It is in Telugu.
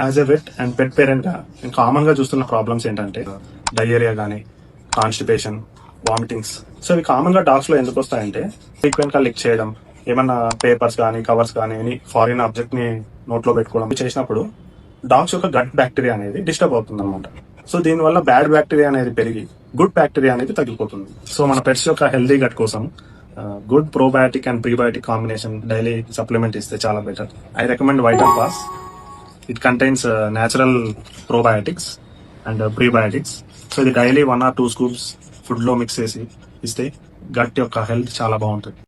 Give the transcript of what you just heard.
As a vet and pet parent గా కామన్ గా చూస్తున్న ప్రాబ్లమ్స్ ఏంటంటే డయేరియా కానీ, కాన్స్టిపేషన్, వామిటింగ్స్. సో ఇవి కామన్ గా డాగ్స్ లో ఎందుకు వస్తాయంటే ఫ్రీక్వెంట్ గా లిక్ చేయడం, ఏమన్నా పేపర్స్ కానీ, కవర్స్ కానీ, ఎనీ ఫారిన్ ఆబ్జెక్ట్ ని నోట్లో పెట్టుకోవడం చేసినప్పుడు డాగ్స్ యొక్క గట్ బ్యాక్టీరియా అనేది డిస్టర్బ్ అవుతుంది అనమాట. సో దీనివల్ల బ్యాడ్ బ్యాక్టీరియా అనేది పెరిగి గుడ్ బ్యాక్టీరియా అనేది తగ్గిపోతుంది. సో మన పెట్స్ యొక్క హెల్దీ గట్ కోసం good probiotic and prebiotic combination daily supplement ఇస్తే చాలా better. I recommend vital pass. It contains natural probiotics and prebiotics. So ఇది డైలీ 1 or 2 scoops ఫుడ్ లో మిక్స్ చేసి ఇస్తే గట్ యొక్క హెల్త్ చాలా బాగుంటుంది.